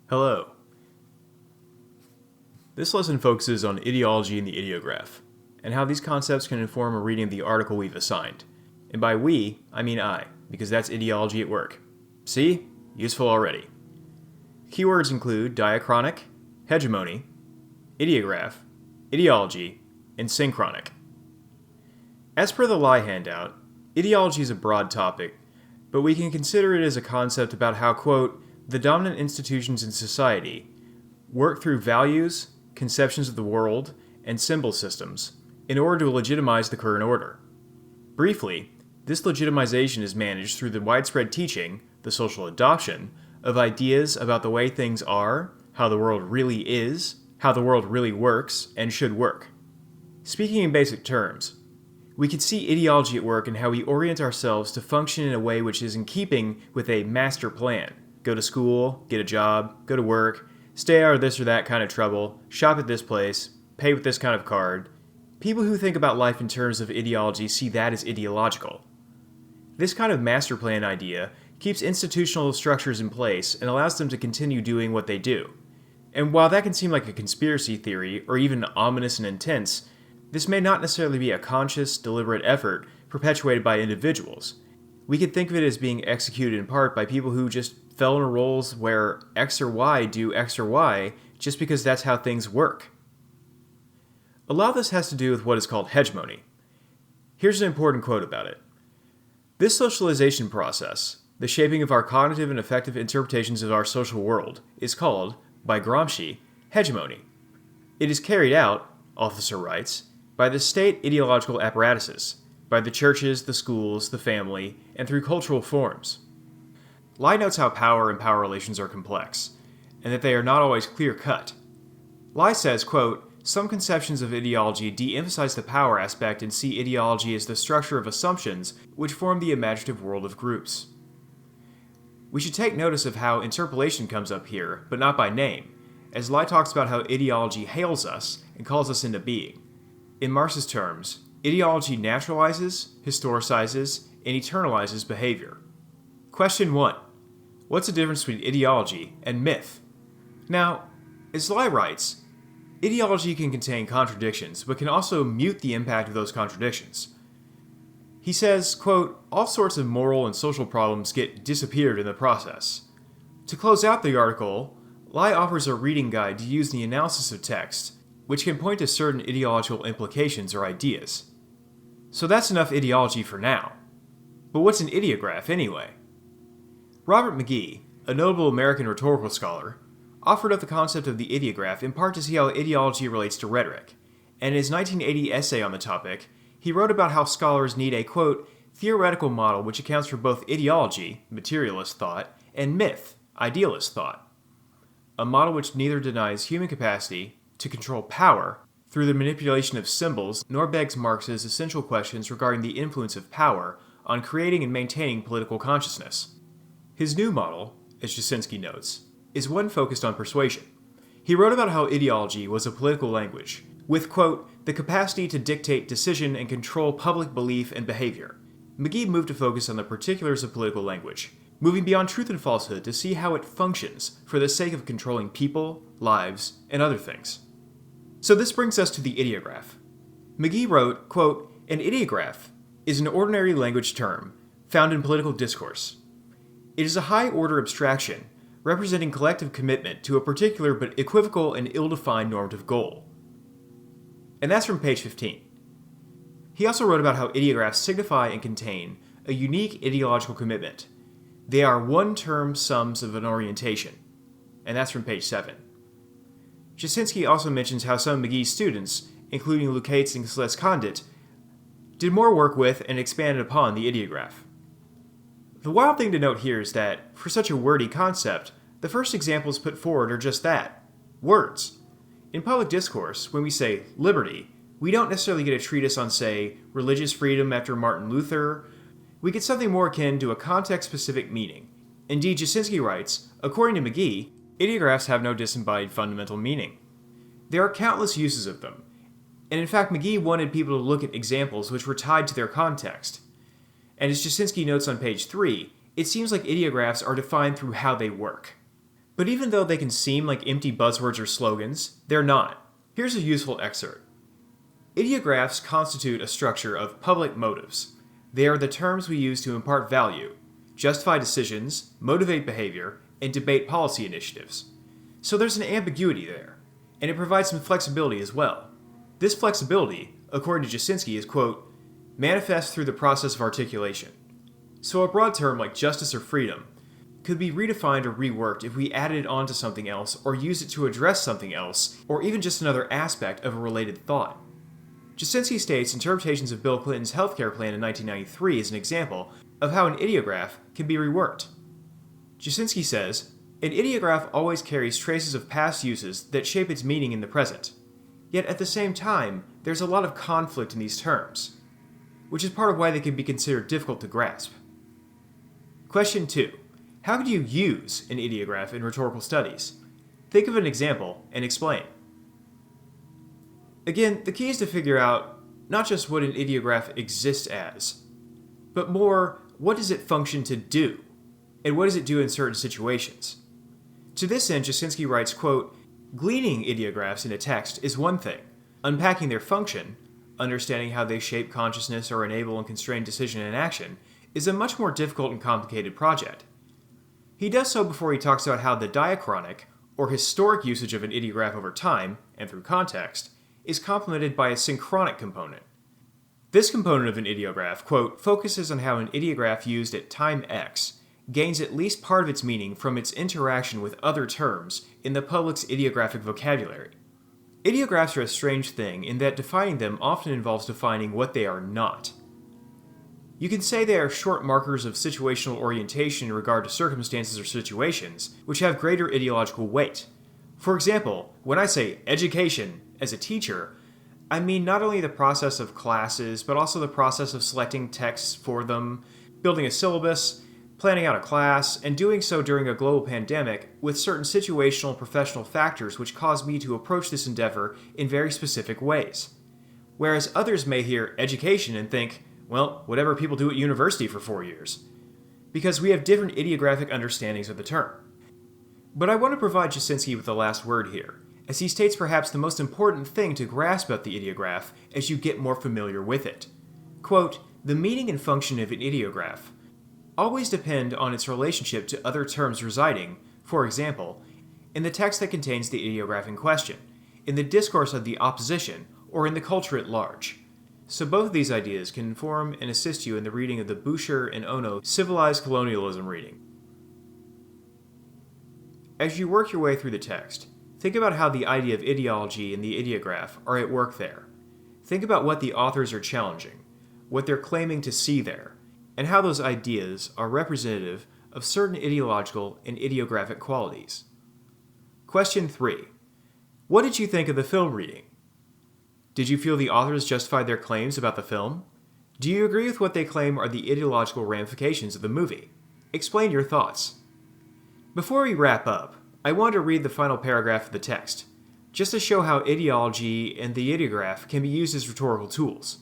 Hello. This lesson focuses on ideology and the ideograph, and how these concepts can inform a reading of the article we've assigned. And by we, I mean I, because that's ideology at work. See? Useful already. Keywords include diachronic, hegemony, ideograph, ideology, and synchronic. As per the lie handout, ideology is a broad topic, but we can consider it as a concept about how, quote, the dominant institutions in society work through values, conceptions of the world, and symbol systems in order to legitimize the current order. Briefly, this legitimization is managed through the widespread teaching, the social adoption, of ideas about the way things are, how the world really is, how the world really works, and should work. Speaking in basic terms, we can see ideology at work in how we orient ourselves to function in a way which is in keeping with a master plan. Go to school, get a job, go to work, stay out of this or that kind of trouble, shop at this place, pay with this kind of card. People who think about life in terms of ideology see that as ideological. This kind of master plan idea keeps institutional structures in place and allows them to continue doing what they do. And while that can seem like a conspiracy theory or even ominous and intense, this may not necessarily be a conscious, deliberate effort perpetuated by individuals. We could think of it as being executed in part by people who just fell into roles where X or Y do X or Y just because that's how things work. A lot of this has to do with what is called hegemony. Here's an important quote about it. This socialization process, the shaping of our cognitive and affective interpretations of our social world, is called, by Gramsci, hegemony. It is carried out, Officer writes, by the state ideological apparatuses, by the churches, the schools, the family, and through cultural forms. Lie notes how power and power relations are complex, and that they are not always clear-cut. Lie says, quote, some conceptions of ideology de-emphasize the power aspect and see ideology as the structure of assumptions which form the imaginative world of groups. We should take notice of how interpolation comes up here, but not by name, as Lie talks about how ideology hails us and calls us into being. In Marxist terms, ideology naturalizes, historicizes, and eternalizes behavior. Question 1. What's the difference between ideology and myth? Now, as Lie writes, ideology can contain contradictions, but can also mute the impact of those contradictions. He says, quote, all sorts of moral and social problems get disappeared in the process. To close out the article, Lie offers a reading guide to use in the analysis of text, which can point to certain ideological implications or ideas. So that's enough ideology for now. But what's an ideograph anyway? Robert McGee, a notable American rhetorical scholar, offered up the concept of the ideograph in part to see how ideology relates to rhetoric, and in his 1980 essay on the topic, he wrote about how scholars need a, quote, theoretical model which accounts for both ideology, materialist thought, and myth, idealist thought. A model which neither denies human capacity to control power through the manipulation of symbols, nor begs Marx's essential questions regarding the influence of power on creating and maintaining political consciousness. His new model, as Jasinski notes, is one focused on persuasion. He wrote about how ideology was a political language, with, quote, the capacity to dictate decision and control public belief and behavior. McGee moved to focus on the particulars of political language, moving beyond truth and falsehood to see how it functions for the sake of controlling people, lives, and other things. So this brings us to the ideograph. McGee wrote, quote, an ideograph is an ordinary language term found in political discourse. It is a high-order abstraction representing collective commitment to a particular but equivocal and ill-defined normative goal. And that's from page 15. He also wrote about how ideographs signify and contain a unique ideological commitment. They are one-term sums of an orientation. And that's from page 7. Jasinski also mentions how some of McGee's students, including Lukács and Celeste-Condit, did more work with and expanded upon the ideograph. The wild thing to note here is that, for such a wordy concept, the first examples put forward are just that, words. In public discourse, when we say liberty, we don't necessarily get a treatise on, say, religious freedom after Martin Luther. We get something more akin to a context-specific meaning. Indeed, Jasinski writes, according to McGee, ideographs have no disembodied fundamental meaning. There are countless uses of them, and in fact McGee wanted people to look at examples which were tied to their context. And as Jasinski notes on page 3, it seems like ideographs are defined through how they work. But even though they can seem like empty buzzwords or slogans, they're not. Here's a useful excerpt. Ideographs constitute a structure of public motives. They are the terms we use to impart value, justify decisions, motivate behavior, and debate policy initiatives. So there's an ambiguity there, and it provides some flexibility as well. This flexibility, according to Jasinski, is, quote, manifest through the process of articulation. So a broad term like justice or freedom could be redefined or reworked if we added it onto something else or used it to address something else, or even just another aspect of a related thought. Jasinski states interpretations of Bill Clinton's healthcare plan in 1993 is an example of how an ideograph can be reworked. Jasinski says, an ideograph always carries traces of past uses that shape its meaning in the present. Yet at the same time, there's a lot of conflict in these terms, which is part of why they can be considered difficult to grasp. Question 2. How could you use an ideograph in rhetorical studies? Think of an example and explain. Again, the key is to figure out not just what an ideograph exists as, but more, what does it function to do, and what does it do in certain situations? To this end, Jasinski writes, quote, gleaning ideographs in a text is one thing. Unpacking their function, understanding how they shape consciousness or enable and constrain decision and action, is a much more difficult and complicated project. He does so before he talks about how the diachronic, or historic usage of an ideograph over time, and through context, is complemented by a synchronic component. This component of an ideograph, quote, focuses on how an ideograph used at time X gains at least part of its meaning from its interaction with other terms in the public's ideographic vocabulary. Ideographs are a strange thing in that defining them often involves defining what they are not. You can say they are short markers of situational orientation in regard to circumstances or situations, which have greater ideological weight. For example, when I say education as a teacher, I mean not only the process of classes, but also the process of selecting texts for them, building a syllabus, planning out a class, and doing so during a global pandemic with certain situational and professional factors which cause me to approach this endeavor in very specific ways. Whereas others may hear education and think, well, whatever people do at university for 4 years, because we have different ideographic understandings of the term. But I want to provide Jasinski with the last word here, as he states perhaps the most important thing to grasp about the ideograph as you get more familiar with it. Quote, the meaning and function of an ideograph always depend on its relationship to other terms residing, for example, in the text that contains the ideograph in question, in the discourse of the opposition, or in the culture at large. So both of these ideas can inform and assist you in the reading of the Boucher and Ono civilized colonialism reading. As you work your way through the text, think about how the idea of ideology and the ideograph are at work there. Think about what the authors are challenging, what they're claiming to see there, and how those ideas are representative of certain ideological and ideographic qualities. Question 3. What did you think of the film reading? Did you feel the authors justified their claims about the film? Do you agree with what they claim are the ideological ramifications of the movie? Explain your thoughts. Before we wrap up, I want to read the final paragraph of the text, just to show how ideology and the ideograph can be used as rhetorical tools.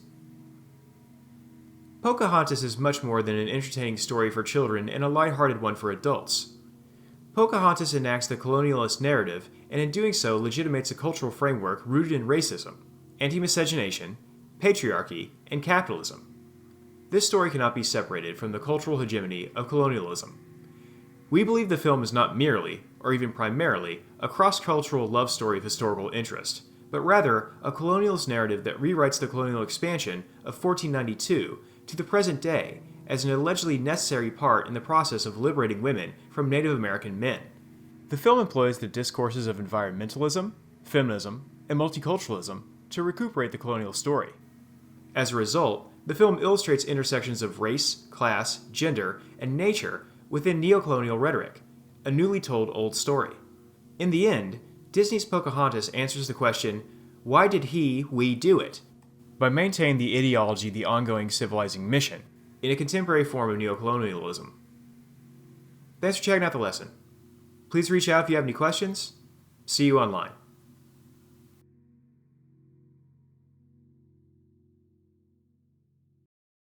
Pocahontas is much more than an entertaining story for children and a lighthearted one for adults. Pocahontas enacts the colonialist narrative, and in doing so legitimates a cultural framework rooted in racism, anti-miscegenation, patriarchy, and capitalism. This story cannot be separated from the cultural hegemony of colonialism. We believe the film is not merely, or even primarily, a cross-cultural love story of historical interest, but rather a colonialist narrative that rewrites the colonial expansion of 1492 to the present day as an allegedly necessary part in the process of liberating women from Native American men. The film employs the discourses of environmentalism, feminism, and multiculturalism to recuperate the colonial story. As a result, the film illustrates intersections of race, class, gender, and nature within neocolonial rhetoric, a newly told old story. In the end, Disney's Pocahontas answers the question, why did we do it? By maintaining the ideology of the ongoing civilizing mission, in a contemporary form of neocolonialism. Thanks for checking out the lesson. Please reach out if you have any questions. See you online.